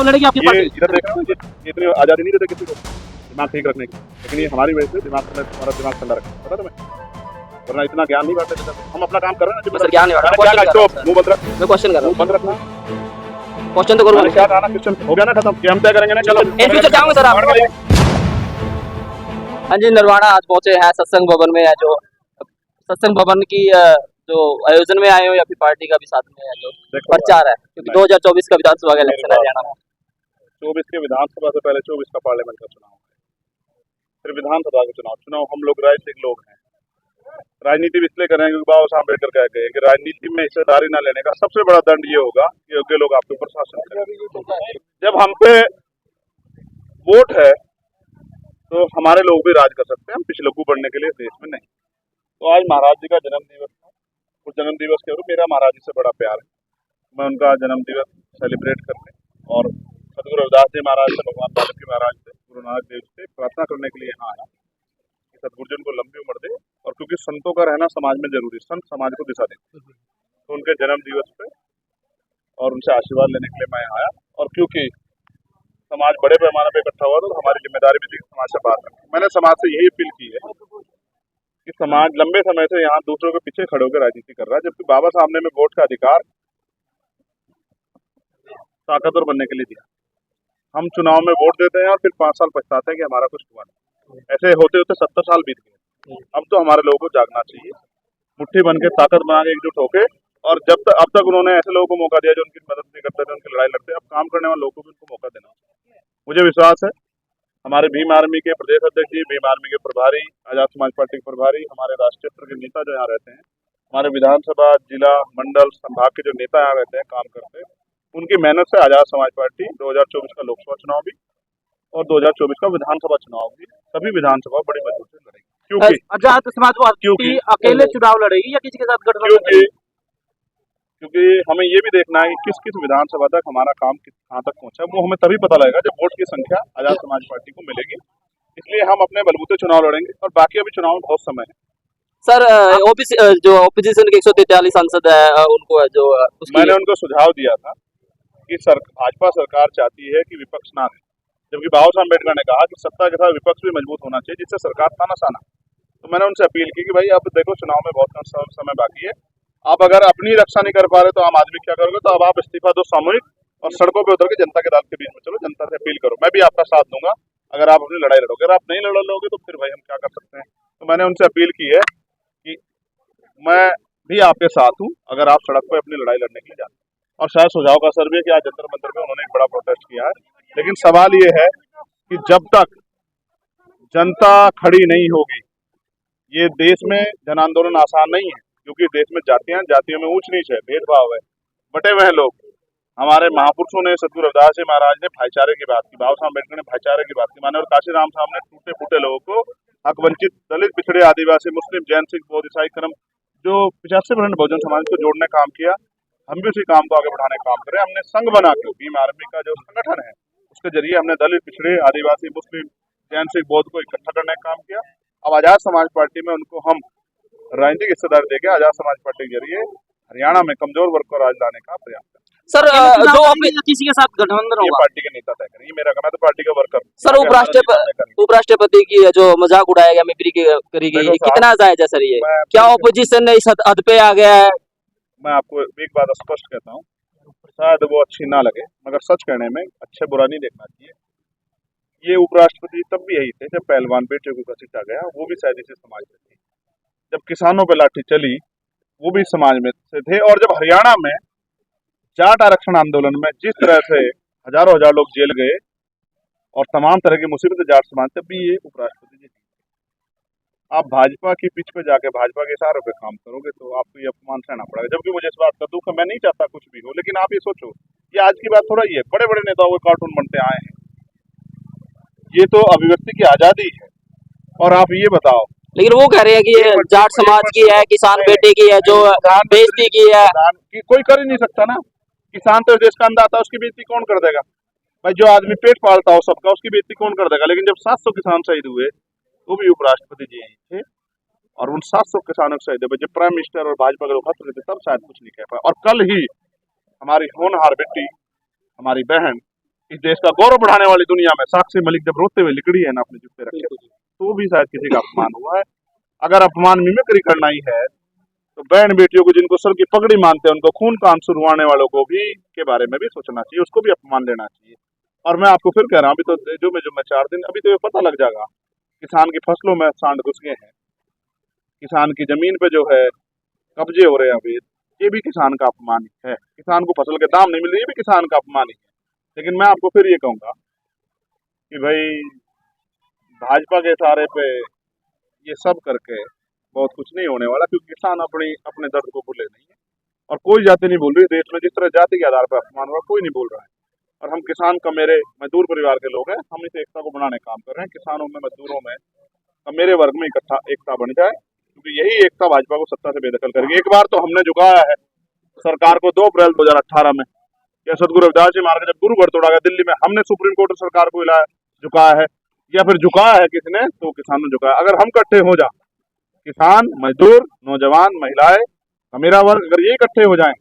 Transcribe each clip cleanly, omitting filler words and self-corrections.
लड़ेगी आपकी ये पार्टी? इधर देख रहे हो, ये इतनी आज़ादी नहीं देते किसी को दिमाग ठीक रखने की, लेकिन ये हमारी वजह से हमारा दिमाग ठंडा रखा पता तुम्हें, वरना इतना ज्ञान नहीं बांटते थे। हम अपना काम कर रहे हैं। सर ज्ञान नहीं बांट रहा, क्या क्वेश्चन कर रहा हूं मुंह बंद रख, सर। मैं क्वेश्चन कर रहा मुंह बंद रखना। हूं, क्वेश्चन तो करूंगा। क्या कहा ना, क्वेश्चन हो गया ना खत्म, कि हम तय करेंगे ना। चलो इन फ्यूचर जाऊंगा सर आप। हाँ जी, नरवाना आज पहुंचे हैं सत्संग भवन में, जो सत्संग भवन की जो आयोजन में आए हो या फिर पार्टी का भी साथ में है जो प्रचार है, क्योंकि 2024 का विधानसभा का इलेक्शन है हरियाणा में। 24 के विधानसभा से पहले 24 का पार्लियामेंट का चुनाव, फिर विधानसभा का चुनाव। हम लोग राजनीतिक लोग हैं, राजनीति भी इसलिए करेंगे क्योंकि बाबा साहब अम्बेडकर कह गए कि राजनीति में हिस्सेदारी न लेने का सबसे बड़ा दंड ये होगा कि योग्य लोग आपके ऊपर शासन करेंगे। जब हम पे वोट है तो हमारे लोग भी राज कर सकते हैं, हम पिछलग्गू बढ़ने के लिए देश में नहीं। तो आज महाराज जी का जन्म दिवस है, उस जन्म दिवस के मेरा महाराज जी से बड़ा प्यार है, मैं उनका जन्म दिवस सेलिब्रेट करने और सदगुरु रविदास जी महाराज से, भगवान बालक जी महाराज से, गुरु नानक देव से प्रार्थना करने के लिए यहाँ आया कि सदगुरु जी उनको लंबी उम्र दे। और क्योंकि संतों का रहना समाज में जरूरी, संत समाज को दिशा देते, तो उनके जन्म दिवस पे और उनसे आशीर्वाद लेने के लिए मैं आया। और क्योंकि समाज बड़े पैमाने पर इकट्ठा हुआ तो हमारी जिम्मेदारी भी थी समाज से बात करनी। मैंने समाज से यही अपील की है कि समाज लंबे समय से यहाँ दूसरों के पीछे खड़े होकर राजनीति कर रहा है, जबकि बाबा साहब ने हमें वोट का अधिकार ताकतवर बनने के लिए दिया। हम चुनाव में वोट देते हैं और फिर 5 साल पछताते हैं कि हमारा कुछ हुआ नहीं। ऐसे होते होते 70 साल बीत गए। अब तो हमारे लोगों को जागना चाहिए, मुट्ठी बन के ताकत बना के एकजुट होके। और अब तक उन्होंने ऐसे लोगों को मौका दिया जो उनकी मदद नहीं करते थे, उनकी लड़ाई लड़ते। अब काम करने वाले लोगों को भी उनको मौका देना चाहिए। मुझे विश्वास है हमारे भीम आर्मी के प्रदेश अध्यक्ष जी, भीम आर्मी के प्रभारी, आजाद समाज पार्टी के प्रभारी, हमारे राष्ट्रीय स्तर के नेता जो यहाँ रहते हैं, हमारे विधानसभा, जिला, मंडल, संभाग के जो नेता यहाँ रहते हैं काम करते हैं, उनकी मेहनत से आजाद समाज पार्टी 2024 का लोकसभा चुनाव भी और 2024 का विधानसभा चुनाव भी, सभी विधानसभा बड़ी मजबूत से लड़ेगी। क्योंकि आजाद समाज पार्टी अकेले चुनाव लड़ेगी या किसी के साथ गठबंधन? क्योंकि हमें ये भी देखना है कि किस किस विधानसभा तक हमारा काम कहाँ तक पहुंचा, वो हमें तभी पता लगेगा जब वोट की संख्या आजाद समाज पार्टी को मिलेगी। इसलिए हम अपने बलबूते चुनाव लड़ेंगे और बाकी अभी चुनाव में बहुत समय है। सर ओबीसी जो ओपोजिशन के 143 सांसद है उनको जो मैंने उनको सुझाव दिया था कि भाजपा सरकार चाहती है कि विपक्ष ना रहे, जबकि बाबा साहब अम्बेडकर ने कहा कि सत्ता के साथ विपक्ष भी मजबूत होना चाहिए जिससे सरकार तानाशाना। तो मैंने उनसे अपील की कि भाई अब देखो चुनाव में बहुत कम समय बाकी है, आप अगर अपनी रक्षा नहीं कर पा रहे तो आम आदमी क्या करोगे, तो अब आप इस्तीफा दो सामूहिक और सड़कों पर उतर के जनता के दाल के बीच में चलो, जनता से अपील करो, मैं भी आपका साथ दूंगा अगर आप अपनी लड़ाई लड़ोगे। अगर आप नहीं लड़ लोगे तो फिर भाई हम क्या कर सकते हैं। तो मैंने उनसे अपील की है कि मैं भी आपके साथ हूँ अगर आप सड़क पर अपनी लड़ाई लड़ने के लिए जाते हैं। और शायद सुझाव का असर भी है कि आज जंतर मंतर में उन्होंने एक बड़ा प्रोटेस्ट किया है। लेकिन सवाल ये है कि जब तक जनता खड़ी नहीं होगी, ये देश में जन आंदोलन आसान नहीं है, क्योंकि देश में जातियों में ऊंच नीच है, भेदभाव है, बटे हुए लोग। हमारे महापुरुषों ने, सदगुरु रविदास जी महाराज ने भाईचारे की बात की, बाबा साहब अम्बेडकर ने भाईचारे की बात की, माननीय काशी राम साहब ने टूटे फूटे लोगों को, हक वंचित, दलित, पिछड़े, आदिवासी, मुस्लिम, जैन, सिख, बौद्ध, ईसाई, कर्म, जो 85% बहुजन समाज को जोड़ने काम किया। हम भी उसी काम को आगे बढ़ाने का काम करें। हमने संघ बना के, भीम आर्मी का जो संगठन है उसके जरिए हमने दलित, पिछड़े, आदिवासी, मुस्लिम, जैन, सिख, बौद्ध को इकट्ठा करने का काम किया। अब आजाद समाज पार्टी में उनको हम राजनीतिक हिस्सेदारी देके आजाद समाज पार्टी के जरिए हरियाणा में कमजोर वर्ग को राज लाने का प्रयास करें। सर जो किसी के साथ गठबंधन होगा, पार्टी के नेता तय करें, ये मेरा, मैं तो पार्टी का वर्कर। सर उपराष्ट्रपति की जो मजाक उड़ाया गया, मिमिक्री करी गई, कितना जायज है सर ये? क्या ऑपोजिशन ने इस हद पे आ गया है? मैं आपको एक बात स्पष्ट कहता हूँ, शायद वो अच्छी ना लगे, मगर सच कहने में अच्छे बुरा नहीं देखना चाहिए। ये उपराष्ट्रपति तब भी यही थे जब पहलवान बेटे को घसीटा गया, वो भी शायद इसी समाज से थे। जब किसानों पे लाठी चली, वो भी समाज में से थे। और जब हरियाणा में जाट आरक्षण आंदोलन में जिस तरह से हजारों हजार लोग जेल गए और तमाम तरह की मुसीबतें जाट समाज, तब भी ये उपराष्ट्रपति जी। आप भाजपा की पिच पे जाके भाजपा के इशारों पे काम करोगे तो आपको ये अपमान सहना पड़ेगा। जबकि मुझे इस बात का दुख है, मैं नहीं चाहता कुछ भी हो, लेकिन आप ये सोचो, ये आज की बात थोड़ा ही है, बड़े बड़े नेताओं के कार्टून बनते आए हैं। ये तो अभिव्यक्ति की आजादी है। और आप ये बताओ, लेकिन वो कह रहे हैं कि ये जाट समाज की है, किसान बेटे की है, जो बेइज्जती की है, कोई कर ही नहीं सकता ना। किसान तो देश का अन्नदाता है, उसकी बेइज्जती कौन कर देगा भाई? जो आदमी पेट पालता हो सबका, उसकी बेइज्जती कौन कर देगा? लेकिन जब 700 किसान शहीद हुए, वो भी उपराष्ट्रपति जी यही थे, और उन 700 किसानों को शहीद हुए जब प्राइम मिनिस्टर और भाजपा के लोग हंस रहे थे, तब शायद कुछ नहीं कह पाए। और कल ही हमारी होनहार बेटी, हमारी बहन इस देश का गौरव बढ़ाने वाली दुनिया में साक्षी मलिक जब रोते हुए लिकड़ी है ना अपने जूते रखे, तो भी शायद किसी का अपमान हुआ है। अगर अपमान मिमिक्री करना ही है तो बहन बेटियों को जिनको सर की पगड़ी मानते हैं उनको खून का आंसू रुआने वालों को भी के बारे में भी सोचना चाहिए, उसको भी अपमान लेना चाहिए। और मैं आपको फिर कह रहा हूँ, अभी तो जो मैं 4 दिन अभी तो ये पता लग जाएगा किसान की फसलों में सांड घुस गए हैं, किसान की जमीन पे जो है कब्जे हो रहे हैं अभी, ये भी किसान का अपमान ही है। किसान को फसल के दाम नहीं मिल रही, ये भी किसान का अपमान ही है। लेकिन मैं आपको फिर ये कहूंगा कि भाई भाजपा के सहारे पे ये सब करके बहुत कुछ नहीं होने वाला, क्योंकि किसान अपने दर्द को भूले नहीं है और कोई जाति नहीं भूल रही देश में। जिस तरह जाति के आधार पर अपमान हुआ कोई नहीं बोल रहा है। और हम किसान का मेरे मजदूर परिवार के लोग हैं, हम इस एकता को बनाने काम कर रहे हैं। किसानों में, मजदूरों में, मेरे वर्ग में इकट्ठा एकता बन जाए, क्योंकि यही एकता भाजपा को सत्ता से बेदखल करेगी। एक बार तो हमने झुकाया है सरकार को 2 अप्रैल 2018 में, या सदगुरु रविदास जी मार्ग जब गुरु घर तोड़ा गया दिल्ली में, हमने सुप्रीम कोर्ट सरकार को हिलाया, झुकाया है, या फिर झुकाया है किसने, तो किसान ने झुकाया। अगर हम इकट्ठे हो जाए, किसान, मजदूर, नौजवान, महिलाएं, मेरा वर्ग, अगर ये इकट्ठे हो जाएं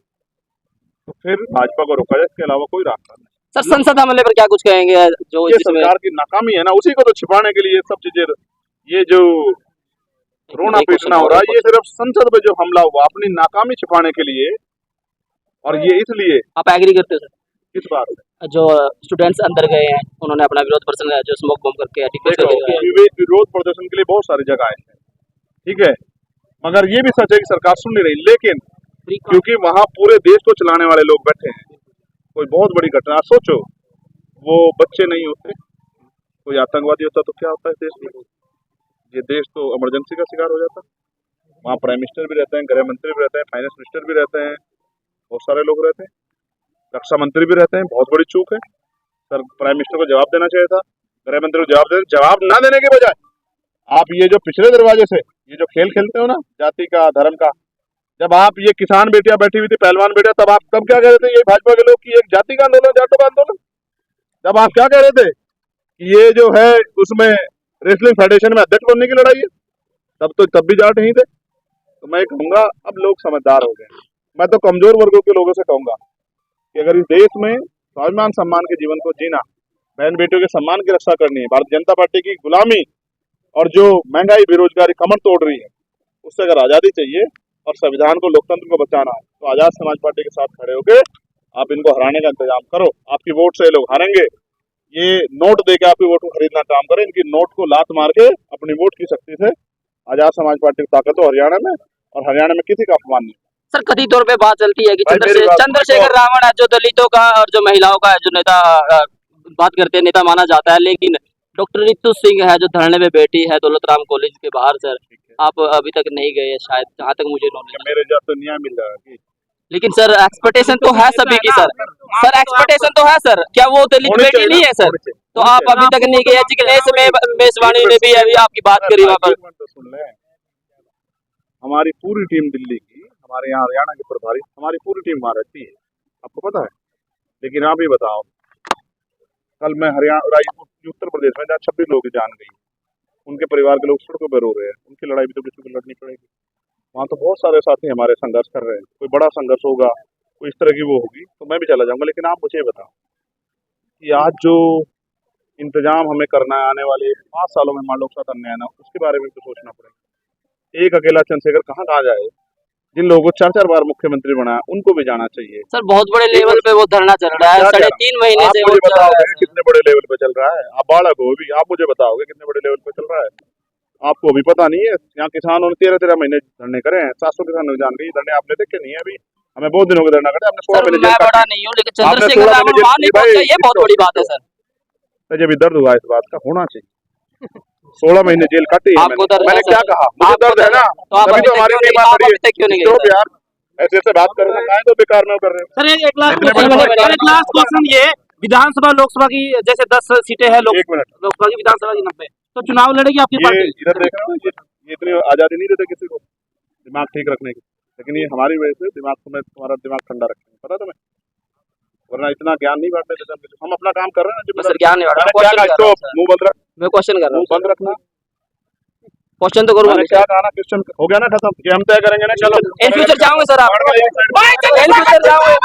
तो फिर भाजपा को रोका जाए, इसके अलावा कोई रास्ता नहीं। सर संसद हमले पर क्या कुछ कहेंगे? जो ये सरकार की नाकामी है ना, उसी को तो छिपाने के लिए ये सब चीजें, ये जो रोना पीटना हो रहा है, ये सिर्फ संसद पे जो हमला हुआ अपनी नाकामी छिपाने के लिए, और ये इसलिए। आप एग्री करते हो सर? किस बात है? जो स्टूडेंट्स अंदर गए हैं, उन्होंने अपना विरोध प्रदर्शन जो स्मोक बम करके विरोध प्रदर्शन के लिए बहुत सारी जगह है, ठीक है, मगर ये भी सच है कि सरकार सुन नहीं रही। लेकिन क्योंकि वहाँ पूरे देश को चलाने वाले लोग बैठे हैं, कोई बहुत बड़ी घटना सोचो, वो बच्चे नहीं होते, कोई आतंकवादी होता तो क्या होता है देश में? ये देश तो इमरजेंसी का शिकार हो जाता। वहाँ प्राइम मिनिस्टर भी रहते हैं, गृह मंत्री भी रहते हैं, फाइनेंस मिनिस्टर भी रहते हैं, बहुत सारे लोग रहते हैं, रक्षा मंत्री भी रहते हैं। बहुत बड़ी चूक है सर, प्राइम मिनिस्टर को जवाब देना चाहिए था, गृह मंत्री को जवाब ना देने के बजाय आप ये जो पिछले दरवाजे से ये जो खेल खेलते हो ना, जाति का, धर्म का, जब आप ये किसान बेटियां बैठी हुई थी, पहलवान बेटियां, तब क्या कह रहे थे ये भाजपा के लोग कि एक जाति का आंदोलन, जाटों का आंदोलन? जब आप क्या कह रहे थे कि ये जो है उसमें रेसलिंग फेडरेशन में अध्यक्ष बनने की लड़ाई है, तब भी जाट नहीं थे। तो मैं कहूंगा अब लोग समझदार हो गए। मैं तो कमजोर वर्गों के लोगों से कहूंगा कि अगर इस देश में स्वाभिमान सम्मान के जीवन को जीना, बहन बेटियों के सम्मान की रक्षा करनी है, भारतीय जनता पार्टी की गुलामी और जो महंगाई, बेरोजगारी कमर तोड़ रही है, उससे अगर आजादी चाहिए और संविधान को, लोकतंत्र को बचाना है, तो आजाद समाज पार्टी के साथ खड़े होकर आप इनको हराने का इंतजाम करो। आपकी वोट से ये लोग हारेंगे, ये नोट देके आपकी वोट को खरीदना काम करें, इनकी नोट को लात मार के अपनी वोट की शक्ति से आजाद समाज पार्टी की ताकत हो हरियाणा में, और हरियाणा में किसी का अपमान नहीं। सर कथित तौर पे बात चलती है कि चंद्रशेखर रावण है जो दलितों का और जो महिलाओं का जो नेता बात करते हैं, नेता माना जाता है, लेकिन डॉक्टर रितु सिंह है जो धरने में बैठी है दौलतराम कॉलेज के बाहर, सर आप अभी तक नहीं गए शायद, जहाँ तक मुझे नॉलेज। मेरे जब तो न्याय मिल रहा है, लेकिन सर एक्सपेक्टेशन तो है सभी की सर एक्सपेक्टेशन तो है सर, क्या वो दलित बेटी नहीं है सर? तो आप अभी तक नहीं गए। जिग्नेश में मेजवानी ने भी अभी आपकी बात करी वहाँ पर। सुन ले, हमारी पूरी टीम दिल्ली की, हमारे यहाँ हरियाणा के प्रभारी, हमारी पूरी टीम वहाँ रहती है, आपको पता है। लेकिन आप ही बताओ, कल मैं हरियाणा, उत्तर प्रदेश में जहाँ 26 लोगों की जान गई, उनके परिवार के लोग सड़कों पर रो रहे हैं, उनकी लड़ाई भी तो किसी को लड़नी पड़ेगी। वहाँ तो बहुत सारे साथी हमारे संघर्ष कर रहे हैं, कोई बड़ा संघर्ष होगा, कोई इस तरह की वो होगी तो मैं भी चला जाऊंगा। लेकिन आप मुझे बताओ कि आज जो इंतजाम हमें करना है आने वाले 5 सालों में मान लो साथ अन्याय ना, उसके बारे में तो सोचना पड़ेगा। एक अकेला चंद्रशेखर कहाँ जाए? जिन लोगों को 4-4 बार मुख्यमंत्री बनाया उनको भी जाना चाहिए। सर बहुत बड़े लेवल पे वो धरना चल रहा है, 3.5 महीने से वो चल रहा है। कितने बड़े लेवल पे चल रहा है? आप बालक हो भी, आप मुझे बताओगे कितने बड़े लेवल पे चल रहा है? आपको अभी पता नहीं है। यहाँ किसानों ने 13 महीने धरने करे हैं, 700 किसानों ने जान गई धरने, आपने देखे नहीं है? अभी हमें बहुत दिनों के धरना करे, आपने 16 महीने। मैं बड़ा नहीं हूँ, लेकिन चंद्रशेखर रावण वहां नहीं पहुंचे, ये बहुत बड़ी बात है सर। मुझे भी दर्द हुआ इस बात का, होना चाहिए। 16 महीने जेल काटी है। मैंने क्या कहा? मुझे दर्द है ना, तभी तो हमारी टीम आ रही है। तो यार ऐसे बात करूंगा, मैं तो बेकार में कर रहे हैं। सर एक लास्ट क्वेश्चन ये, विधानसभा लोकसभा की जैसे 10 सीटें हैं, लोकसभा की, विधानसभा की 90, तो चुनाव लड़ेगी आपकी पार्टी? इधर देख रहे हो, ये इतनी आजादी नहीं देते किसी को दिमाग ठीक रखने की, लेकिन ये हमारी वजह से दिमाग, तुम्हारा दिमाग ठंडा रखेंगे, पता तुम्हें? वरना इतना ज्ञान नहीं बांटते थे, हम अपना काम कर रहे हैं। सर ज्ञान नहीं बांट रहा, मुंह बंद रख, मैं क्वेश्चन कर रहा हूँ। बंद रखना, क्वेश्चन तो करूँगा। क्या कहा ना, क्वेश्चन हो गया ना खत्म, कि हम तय करेंगे ना। चलो इन फ्यूचर जाओगे सर आप? इन फ्यूचर जाओगे?